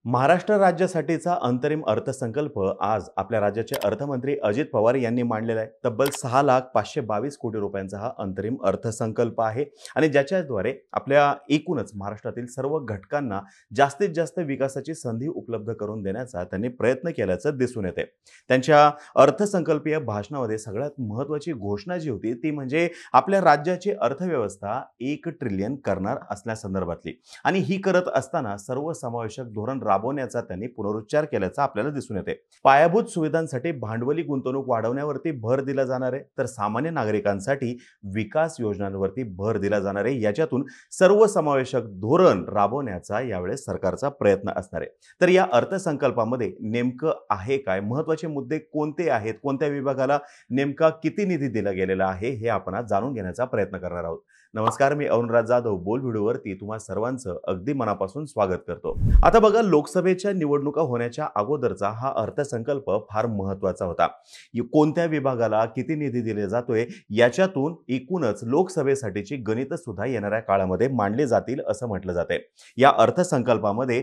महाराष्ट्र राज्यासाठीचा अंतरिम अर्थसंकल्प आज आपल्या राज्याचे अर्थमंत्री अजित पवार यांनी मांडलेला आहे। तब्बल 6,522 कोटी रुपयांचा हा अंतरिम अर्थसंकल्प आहे आणि ज्याच्याद्वारे आपल्या एकूणच महाराष्ट्रातील सर्व घटकांना जास्तीत जास्त विकासाची संधी उपलब्ध करून देण्याचा त्यांनी प्रयत्न केल्याचं दिसून येते। त्यांच्या अर्थसंकल्पीय भाषणामध्ये सगळ्यात महत्त्वाची घोषणा जी होती ती म्हणजे आपल्या राज्याची अर्थव्यवस्था 1 ट्रिलियन करणार असण्यासंदर्भातली आणि ही करत असताना सर्वसमावेशक धोरण राबवण्याचा त्यांनी पुनरुच्चार केल्याचा आपल्याला दिसून येते। पायाभूत सुविधांसाठी भांडवली गुंतवणूक वाढवण्यावरती भर दिला जाणार आहे, तर सामान्य नागरिकांसाठी विकास योजनांवरती भर दिला जाणार आहे। याच्यातून सर्वसमावेशक धोरण राबवण्याचा यावेळेस सरकारचा प्रयत्न असणार आहे। तर या अर्थसंकल्पामध्ये नेमकं आहे काय, महत्त्वाचे मुद्दे कोणते आहेत, कोणत्या विभागाला नेमका किती निधी दिला गेलेला आहे हे आपण आज जाणून घेण्याचा प्रयत्न करणार आहोत। नमस्कार, मी अरुणराज जाधव बोल व्हिडिओवरती तुम्हा सर्वांचं अगदी मनापासून स्वागत करतो। आता बघा, लोकसभेच्या निवडणुका होण्याच्या अगोदरचा हा अर्थसंकल्प फार महत्त्वाचा होता। कोणत्या विभागाला किती निधी दिले जातोय याच्यातून एकूणच लोकसभेसाठीची गणित सुद्धा येणाऱ्या काळामध्ये मांडली जातील असं म्हटलं जाते। या अर्थसंकल्पामध्ये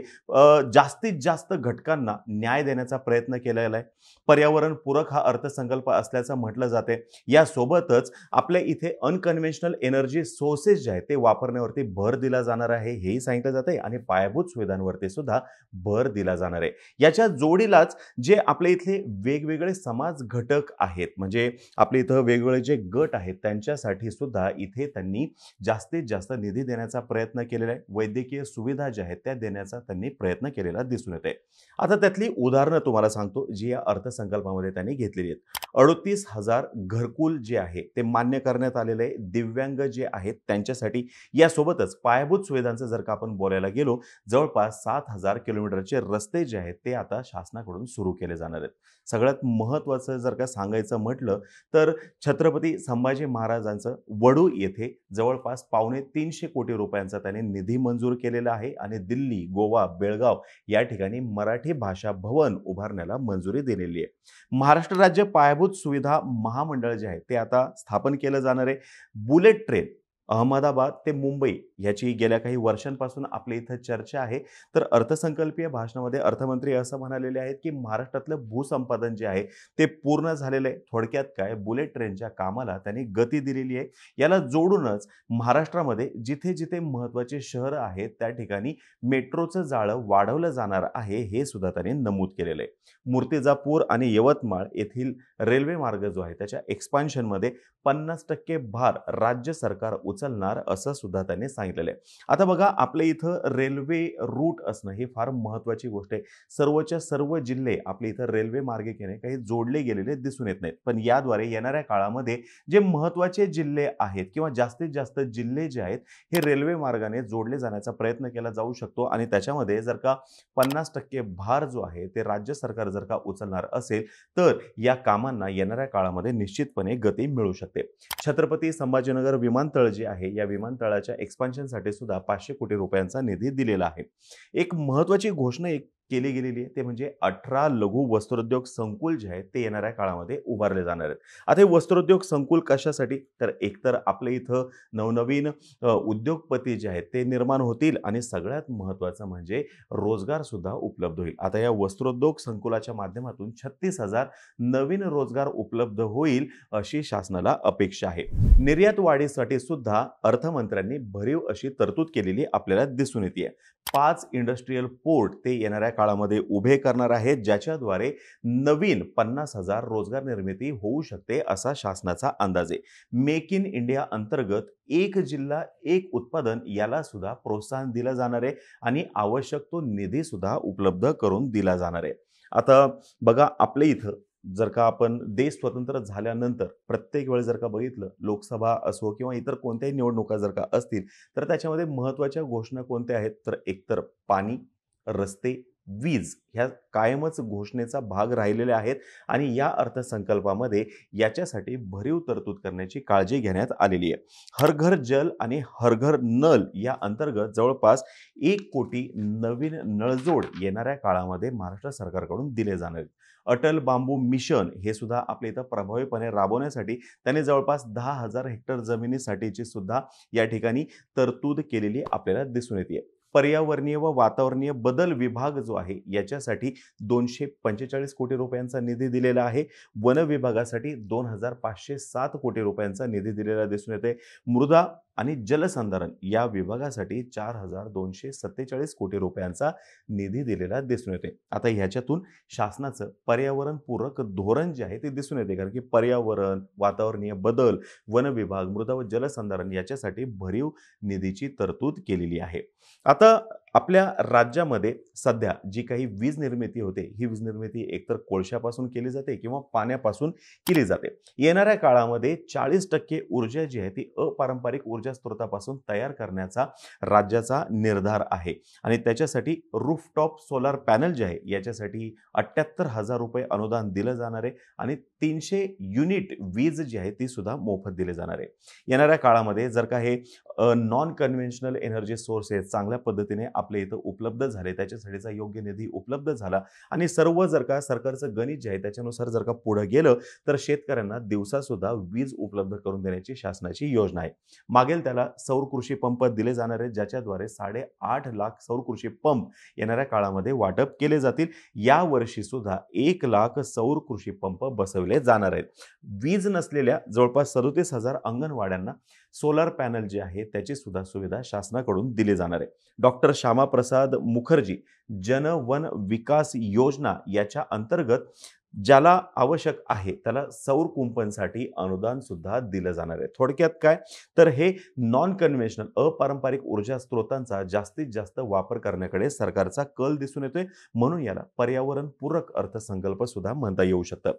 जास्तीत जास्त घटकांना न्याय देण्याचा प्रयत्न केलेला आहे। पर्यावरण पूरक हा अर्थसंकल्प असल्याचं म्हटलं जाते। यासोबतच आपल्या इथे अनकन्व्हेन्शनल एनर्जी सोर्सेस जे आहेत ते वापरण्यावरती भर दिला जाणार आहे हेही सांगितलं जाते आणि पायाभूत सुविधांवरती सुद्धा भर दिला जाणार आहे। याच्या जोडीलाच जे आपल्या इथले वेगवेगळे समाज घटक आहेत, म्हणजे आपल्या इथं वेगवेगळे जे गट आहेत त्यांच्यासाठी सुद्धा इथे त्यांनी जास्तीत जास्त निधी देण्याचा प्रयत्न केलेला आहे। वैद्यकीय सुविधा ज्या आहेत त्या देण्याचा त्यांनी प्रयत्न केलेला दिसून येते। आता त्यातली उदाहरणं तुम्हाला सांगतो जी या अर्थसंकल्पामध्ये त्यांनी घेतलेली आहेत। 38,000 घरकुल जे आहे ते मान्य करण्यात आलेले आहे दिव्यांग जे आहेत त्यांच्यासाठी। यासोबतच पायाभूत सुविधांचं जर का आपण बोलायला गेलो, जवळपास 7,000 किलोमीटरचे रस्ते जे आहेत ते आता शासनाकडून सुरू केले जाणार आहेत। सगळ्यात महत्त्वाचं जर का सांगायचं म्हटलं तर छत्रपती संभाजी महाराजांचं वडू येथे जवळपास 250 कोटी रुपयांचा त्याने निधी मंजूर केलेला आहे आणि दिल्ली, गोवा, बेळगाव या ठिकाणी मराठी भाषा भवन उभारण्याला मंजुरी दिलेली आहे। महाराष्ट्र राज्य पायाभूत सुविधा महामंडळ जे आहे ते आता स्थापन केलं जाणार आहे। बुलेट ट्रेन अहमदाबाद ते मुंबई याची गेल्या काही वर्षांपासून आपल्या इथं चर्चा आहे। तर अर्थसंकल्पीय भाषणामध्ये अर्थमंत्री असं म्हणालेले आहेत की महाराष्ट्रातलं भूसंपादन जे आहे ते पूर्ण झालेलं आहे। थोडक्यात काय, बुलेट ट्रेनच्या कामाला त्यांनी गती दिलेली आहे। याला जोडूनच महाराष्ट्रामध्ये जिथे जिथे महत्त्वाचे शहरं आहेत त्या ठिकाणी मेट्रोचं जाळं वाढवलं जाणार आहे हे सुद्धा त्यांनी नमूद केलेलं आहे। मूर्तिजापूर आणि यवतमाळ येथील रेल्वे मार्ग जो आहे त्याच्या एक्सपान्शनमध्ये 50% भार राज्य सरकार उचलणार असं सुद्धा त्यांनी सांगितलेलं आहे। आता बघा, आपल्या इथं रेल्वे रूट असणं ही फार महत्त्वाची गोष्ट आहे। सर्वच्या सर्व जिल्हे आपल्या इथं रेल्वे मार्गिकेने काही जोडले गेलेले दिसून येत नाहीत, पण याद्वारे येणाऱ्या काळामध्ये जे महत्त्वाचे जिल्हे आहेत किंवा जास्तीत जास्त जिल्हे जे आहेत हे रेल्वे मार्गाने जोडले जाण्याचा प्रयत्न केला जाऊ शकतो आणि त्याच्यामध्ये जर का 50% भार जो आहे ते राज्य सरकार जर का उचलणार असेल तर या कामांना येणाऱ्या काळामध्ये निश्चितपणे गती मिळू शकते। छत्रपती संभाजीनगर विमानतळ जे आहे या विमानतळाच्या एक्सपान्शनसाठी सुद्धा 500 कोटी रुपयांचा निधी दिलेला आहे। एक महत्त्वाची घोषणा केली गेलेली आहे ते म्हणजे 18 लघु वस्त्रोद्योग संकुल जे आहेत ते येणाऱ्या काळामध्ये उभारले जाणार आहेत। आता हे वस्त्रोद्योग संकुल कशासाठी, तर एकतर आपल्या इथं नवनवीन उद्योगपती जे आहेत ते निर्माण होतील आणि सगळ्यात महत्त्वाचं म्हणजे रोजगार सुद्धा उपलब्ध होईल। आता या वस्त्रोद्योग संकुलाच्या माध्यमातून 36,000 नवीन रोजगार उपलब्ध होईल अशी शासनाला अपेक्षा आहे। निर्यात वाढीसाठी सुद्धा अर्थमंत्र्यांनी भरीव अशी तरतूद केलेली आपल्याला दिसून येते। 5 इंडस्ट्रियल पोर्ट ते येणाऱ्या काळामध्ये उभे करणार आहेत, ज्याच्याद्वारे नवीन 50,000 रोजगार निर्मिती होऊ शकते असा शासनाचा अंदाज आहे। मेक इन इंडिया अंतर्गत एक जिल्हा एक उत्पादन याला सुद्धा प्रोत्साहन दिलं जाणार आहे आणि आवश्यक तो निधी सुद्धा उपलब्ध करून दिला जाणार आहे। आता बघा, आपल्या इथं जर का आपण देश स्वतंत्र झाल्यानंतर प्रत्येक वेळेस जर का बघितलं, लोकसभा असो किंवा इतर कोणत्याही निवडणुका जर का असतील तर त्याच्यामध्ये महत्त्वाच्या घोषणा कोणत्या आहेत, तर एकतर पाणी, रस्ते, वीज ह्या कायमच घोषणेचा भाग राहिलेले आहेत आणि या अर्थसंकल्पामध्ये याच्यासाठी भरीव तरतूद करण्याची काळजी घेण्यात आलेली आहे। हर घर जल आणि हर घर नल या अंतर्गत जवळपास 1 कोटी नवीन नळजोड येणाऱ्या काळामध्ये महाराष्ट्र सरकारकडून दिले जाणार आहेत। अटल बांबू मिशन हे सुद्धा आपल्या इथं प्रभावीपणे राबवण्यासाठी त्याने जवळपास 10,000 हेक्टर जमिनीसाठीची सुद्धा या ठिकाणी तरतूद केलेली आपल्याला दिसून येते। पर्यावरणीय व वातावरणीय बदल विभाग जो आहे याच्यासाठी 245 कोटी रुपयांचा निधी दिलेला आहे. वन विभागासाठी 2507 कोटी रुपयांचा निधी दिलेला दिसून येते. मृदा आणि जलसंधारण या विभागासाठी 4247 कोटी रुपयांचा निधी दिलेला दिसून येते. आता ह्याच्यातून शासनाचं पर्यावरणपूरक धोरण जे आहे ते दिसून येते, कारण की पर्यावरण, वातावरणीय बदल, वन विभाग, मृदा व जलसंधारण याच्यासाठी भरीव निधीची तरतूद केलेली आहे. आता आपल्या राज्यामध्ये सध्या जी काही वीज निर्मिती होते, ही वीज निर्मिती एकतर कोळशापासून केली जाते किंवा पाण्यापासून केली जाते. येणाऱ्या काळामध्ये 40% ऊर्जा जी आहे ती अपारंपरिक ऊर्जा स्रोतापासून तयार करण्याचा राज्याचा निर्धार आहे आणि त्याच्यासाठी रूफटॉप सोलार पॅनल जे आहे याच्यासाठी 78,000 रुपये अनुदान दिलं जाणार आहे आणि 300 युनिट वीज जी आहे ती सुद्धा मोफत दिली जाणार आहे. येणाऱ्या काळामध्ये जर का हे नॉन कन्व्हेन्शनल एनर्जी सोर्सेस चांगल्या पद्धतीने आपल्या इथं उपलब्ध झाले, त्याच्यासाठीचा योग्य निधी उपलब्ध झाला आणि सर्व जर का सरकारचं गणित जे आहे त्याच्यानुसार जर का पुढे गेलं तर शेतकऱ्यांना दिवसा सुद्धा वीज उपलब्ध करून देण्याची शासनाची योजना आहे. मागेल त्याला सौर कृषी पंप दिले जाणार आहेत, ज्याच्याद्वारे 8.5 लाख सौर कृषी पंप येणाऱ्या काळामध्ये वाटप केले जातील. या वर्षी सुद्धा 1 लाख सौर कृषी पंप बसवले जाणार आहेत. वीज नसलेल्या जवळपास 37,000 अंगणवाड्यांना सोलार पॅनल जे आहे त्याची सुद्धा सुविधा शासनाकडून दिली जाणार आहे. डॉक्टर श्यामाप्रसाद मुखर्जी जन वन विकास योजना याच्या अंतर्गत ज्याला आवश्यक आहे त्याला सौर कुंपणसाठी अनुदान सुद्धा दिलं जाणार आहे. थोडक्यात काय तर हे नॉन कन्व्हेन्शनल अपारंपरिक ऊर्जा स्रोतांचा जास्तीत जास्त वापर करण्याकडे सरकारचा कल दिसून येतोय, म्हणून याला पर्यावरणपूरक अर्थसंकल्प सुद्धा म्हणता येऊ शकतं.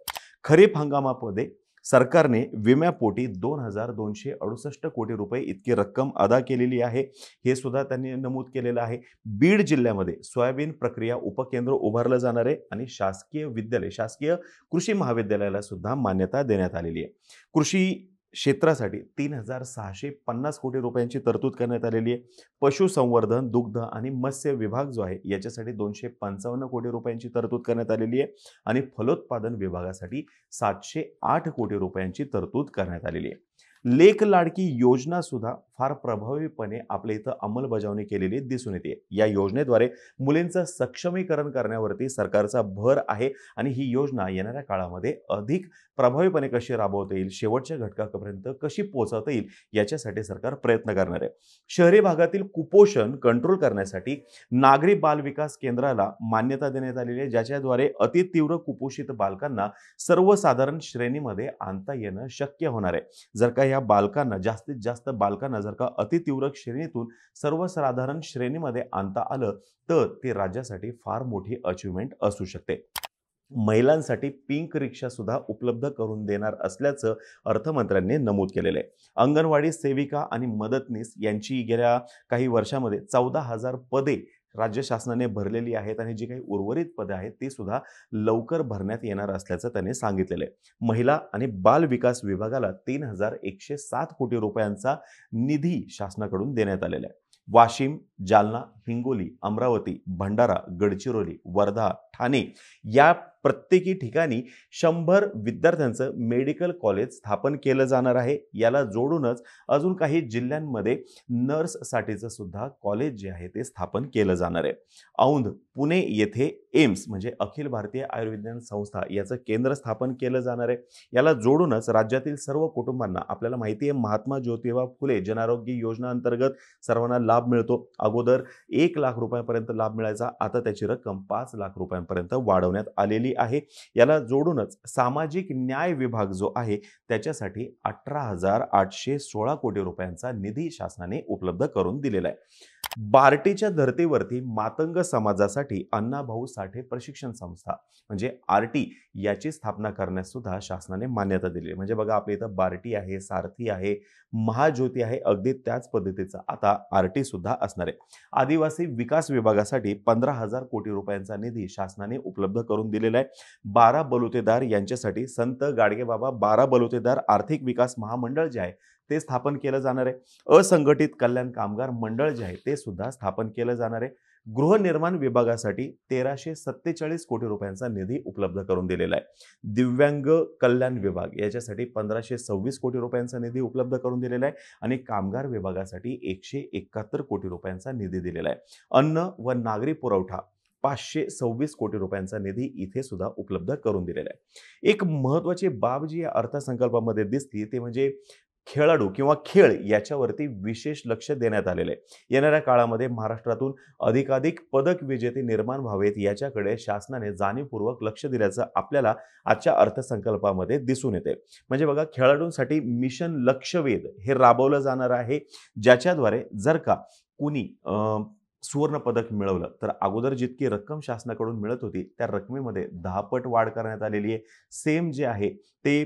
खरीप हंगामामध्ये सरकारने विम्यापोटी 2,268 कोटी रुपये इतकी रक्कम अदा केलेली आहे, हे सुद्धा त्यांनी नमूद केलेलं आहे. बीड जिल्ह्यामध्ये सोयाबीन प्रक्रिया उपकेंद्र उभारलं जाणार आहे आणि शासकीय विद्यालय, शासकीय कृषी महाविद्यालयाला सुद्धा मान्यता देण्यात आलेली आहे. कृषी क्षेत्रासाठी 3,650 कोटी रुपयांची तरतूद करण्यात आलेली आहे. पशुसंवर्धन, दुग्ध आणि मत्स्य विभाग जो आहे याच्यासाठी 255 कोटी रुपयांची तरतूद करण्यात आलेली आहे आणि फलोत्पादन विभागासाठी 708 कोटी रुपयांची तरतूद करण्यात आलेली आहे. लेक लाडकी योजना सुद्धा फार प्रभावीपणे आपल्या इथं अंमलबजावणी केलेली दिसून येते. या योजनेद्वारे मुलींचं सक्षमीकरण करण्यावरती सरकारचा भर आहे आणि ही योजना येणाऱ्या काळामध्ये अधिक प्रभावीपणे कशी राबवता येईल, शेवटच्या घटकापर्यंत कशी पोहोचवता येईल याच्यासाठी सरकार प्रयत्न करणार आहे. शहरी भागातील कुपोषण कंट्रोल करण्यासाठी नागरी बाल विकास केंद्राला मान्यता देण्यात आलेली आहे, ज्याच्याद्वारे अतितीव्र कुपोषित बालकांना सर्वसाधारण श्रेणीमध्ये आणता येणं शक्य होणार आहे. जर का या बालकांना जास्तीत जास्त बालकांना जर का अतितीव्र श्रेणीतून सर्वसाधारण श्रेणीमध्ये आणता आलं तर ते राज्यासाठी फार मोठी अचिव्हमेंट असू शकते. महिलांसाठी पिंक रिक्षा सुद्धा उपलब्ध करून देणार असल्याचं अर्थमंत्र्यांनी नमूद केलेलं आहे. अंगणवाडी सेविका आणि मदतनीस यांची गेल्या काही वर्षामध्ये 14,000 पदे राज्य शासनाने भरलेली आहेत आणि जी काही उर्वरित पदे आहेत ती सुद्धा लवकर भरण्यात येणार असल्याचं त्यांनी सांगितलेलं आहे. महिला आणि बाल विकास विभागाला 3,107 कोटी रुपयांचा निधी शासनाकडून देण्यात आलेला आहे. वाशिम, जालना, हिंगोली, अमरावती, भंडारा, गडचिरोली, वर्धा, ठाणे या प्रत्येकी ठिकाणी 100 विद्यार्थ्यांचं मेडिकल कॉलेज स्थापन केलं जाणार आहे. याला जोडूनच अजून काही जिल्ह्यांमध्ये नर्ससाठीचं सुद्धा कॉलेज जे आहे ते स्थापन केलं जाणार आहे. औंध, पुणे येथे एम्स म्हणजे अखिल भारतीय आयुर्विज्ञान संस्था याचं केंद्र स्थापन केलं जाणार आहे. याला जोडूनच राज्यातील सर्व कुटुंबांना, आपल्याला माहिती आहे महात्मा ज्योतिबा फुले जनआरोग्य योजना अंतर्गत सर्वांना लाभ मिळतो. अगोदर 1 लाख रुपयांपर्यंत लाभ मिळायचा, आता त्याची रक्कम 5 लाख रुपयांपर्यंत वाढवण्यात आलेली आहे. याला जोडूनच सामाजिक न्याय विभाग जो आहे त्याच्यासाठी 18,816 कोटी रुपयांचा निधी शासनाने उपलब्ध करून दिलेला आहे. बार्टीच्या धर्तीवरती मातंग समाजासाठी अण्णाभाऊ साठे प्रशिक्षण संस्था म्हणजे आरटी याची स्थापना करण्यास सुद्धा शासनाने मान्यता दिली आहे. म्हणजे बघा आपल्या इथं बार्टी आहे, सारथी आहे, महाज्योती आहे, अगदी त्याच पद्धतीचा आता आरटी सुद्धा असणार आहे. आदिवासी विकास विभागासाठी 15,000 कोटी रुपयांचा निधी शासनाने उपलब्ध करून दिलेला आहे. 12 बलुतेदार यांच्यासाठी संत गाडगेबाबा 12 बलुतेदार आर्थिक विकास महामंडळ जे आहे ते स्थापन केलं जाणार आहे. असंघटित कल्याण कामगार मंडळ जे आहे ते सुद्धा स्थापन केलं जाणार आहे. गृहनिर्माण विभागासाठी 1347 कोटी रुपयांचा निधी उपलब्ध करून दिलेला आहे. दिव्यांग कल्याण विभाग याच्यासाठी 1526 कोटी रुपयांचा निधी उपलब्ध करून दिलेला आहे आणि कामगार विभागासाठी 171 कोटी रुपयांचा निधी दिलेला आहे. अन्न व नागरी पुरवठा 526 कोटी रुपयांचा निधी इथे सुद्धा उपलब्ध करून दिलेला आहे. एक महत्त्वाची बाब जी या अर्थसंकल्पामध्ये दिसते ते म्हणजे खेळाडू किंवा खेळ याच्यावरती विशेष लक्ष देण्यात आलेलं आहे. येणाऱ्या काळामध्ये महाराष्ट्रातून अधिकाधिक पदक विजेते निर्माण व्हावेत याच्याकडे शासनाने जाणीवपूर्वक लक्ष दिल्याचं आपल्याला आजच्या अर्थसंकल्पामध्ये दिसून येते. म्हणजे बघा, खेळाडूंसाठी मिशन लक्षवेध हे राबवलं जाणार आहे, ज्याच्याद्वारे जर का कुणी सुवर्ण पदक मिळवलं तर अगोदर जितकी रक्कम शासनाकडून मिळत होती त्या रकमेमध्ये 10 पट वाढ करण्यात आलेली आहे. सेम जे आहे ते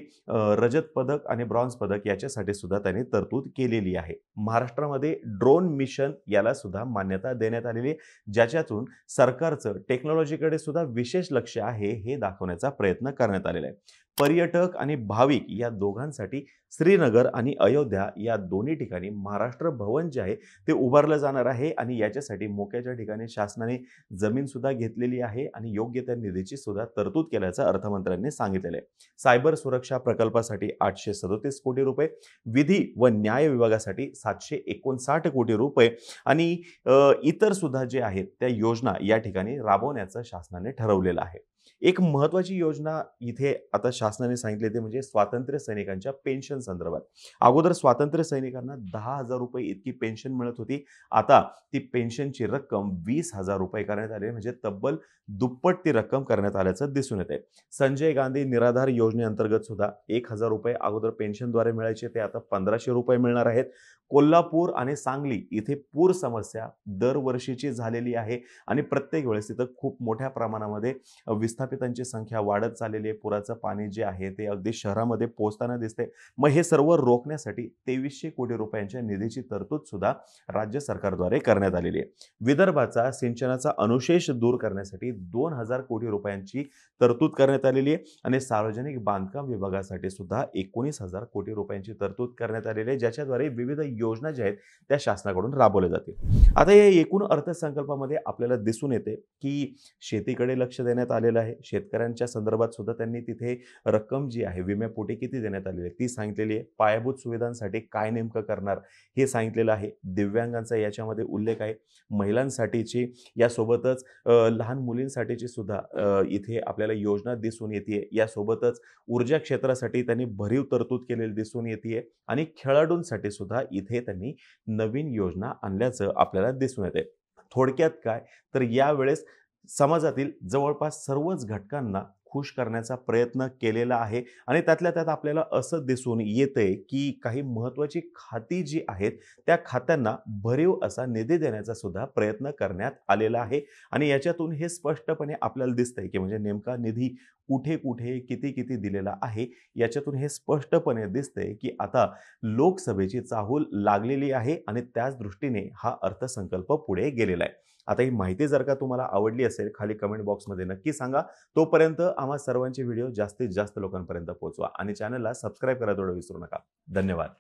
रजत पदक आणि ब्रॉन्झ पदक याच्यासाठी सुद्धा त्यांनी तरतूद केलेली आहे. महाराष्ट्रामध्ये ड्रोन मिशन याला सुद्धा मान्यता देण्यात आलेली आहे, ज्याच्यातून सरकारचं टेक्नॉलॉजीकडे सुद्धा विशेष लक्ष आहे हे दाखवण्याचा प्रयत्न करण्यात आलेला आहे. पर्यटक आणि भाविक या दोघांसाठी श्रीनगर आणि अयोध्या या दोन्ही ठिकाणी महाराष्ट्र भवन जे आहे ते उभारलं जाणार आहे आणि याच्यासाठी मोक्याच्या ठिकाणी शासनाने जमीन सुद्धा घेतलेली आहे आणि योग्य त्या निधीची सुद्धा तरतूद केल्याचं अर्थमंत्र्यांनी सांगितलेलं आहे. सायबर सुरक्षा प्रकल्पासाठी 837 कोटी रुपये, विधी व न्याय विभागासाठी 759 कोटी रुपये आणि इतर सुद्धा जे आहेत त्या योजना या ठिकाणी राबवण्याचं शासनाने ठरवलेलं आहे. एक महत्त्वाची योजना इथे आता शासनाने सांगितली ते म्हणजे स्वातंत्र्य सैनिकांच्या पेन्शन संदर्भात. अगोदर स्वातंत्र्य सैनिकांना 10,000 रुपये इतकी पेन्शन मिळत होती. आता ती पेन्शनची रक्कम 20,000 रुपये करण्यात आली, म्हणजे तब्बल दुप्पट ती रक्कम करण्यात आल्याचं दिसून येते. संजय गांधी निराधार योजनेअंतर्गत सुद्धा 1,000 रुपये अगोदर पेन्शनद्वारे मिळायचे ते आता 1,500 रुपये मिळणार आहेत. कोल्हापूर आणि सांगली इथे पूर समस्या दरवर्षीची झालेली आहे आणि प्रत्येक वेळेस तिथं खूप मोठ्या प्रमाणामध्ये विस्थापितांची संख्या वाढत चाललेली आहे. पुराचं पाणी जे आहे ते अगदी शहरामध्ये पोहोचताना दिसते. मग हे सर्व रोखण्यासाठी 2300 कोटी रुपयांच्या निधीची तरतूद सुद्धा राज्य सरकारद्वारे करण्यात आलेली आहे. विदर्भाचा सिंचनाचा अनुशेष दूर करण्यासाठी 2,000 कोटी रुपयांची तरतूद करण्यात आलेली आहे आणि सार्वजनिक बांधकाम विभागासाठी सुद्धा 19,000 कोटी रुपयांची तरतूद करण्यात आलेली आहे, ज्याच्याद्वारे विविध योजना ज्या आहेत त्या शासनाकडून राबवल्या जातील. आता या एकूण अर्थसंकल्पामध्ये आपल्याला दिसून येते की शेतीकडे लक्ष देण्यात आलेलं आहे. शेतकऱ्यांच्या संदर्भात सुद्धा त्यांनी तिथे रक्कम जी आहे विम्यापोटी किती देण्यात आलेली आहे ती सांगितलेली आहे. पायाभूत सुविधांसाठी काय नेमकं करणार हे सांगितलेलं आहे. दिव्यांगांचा याच्यामध्ये उल्लेख आहे. महिलांसाठीची यासोबतच लहान मुलींसाठीची सुद्धा इथे आपल्याला योजना दिसून येते. यासोबतच ऊर्जा क्षेत्रासाठी त्यांनी भरीव तरतूद केलेली दिसून येते आणि खेळाडूंसाठी सुद्धा इथे त्यांनी नवीन योजना आणल्याचं आपल्याला दिसून येते. थोडक्यात काय तर यावेळेस समाजातील जवळपास सर्वच घटकांना खुश करण्याचा प्रयत्न केलेला आहे आणि त्यातल्या त्यात आपल्याला असं दिसून येतंय की काही महत्त्वाची खाती जी आहेत त्या खात्यांना भरीव असा निधी देण्याचा सुद्धा प्रयत्न करण्यात आलेला आहे आणि याच्यातून हे स्पष्टपणे आपल्याला दिसतंय की म्हणजे नेमका निधी कुठे कुठे किती किती दिलेला आहे. याच्यातून हे स्पष्टपणे दिसतंय की आता लोकसभेची चाहूल लागलेली आहे आणि त्याच दृष्टीने हा अर्थसंकल्प पुढे गेलेला आहे. आता ही माहिती जर का तुम्हाला आवडली असेल खाली कमेंट बॉक्समध्ये नक्की सांगा. तोपर्यंत आम्हा सर्वांचे व्हिडिओ जास्तीत जास्त लोकांपर्यंत पोहोचवा आणि चॅनलला सबस्क्राईब करायला थोडं विसरू नका. धन्यवाद.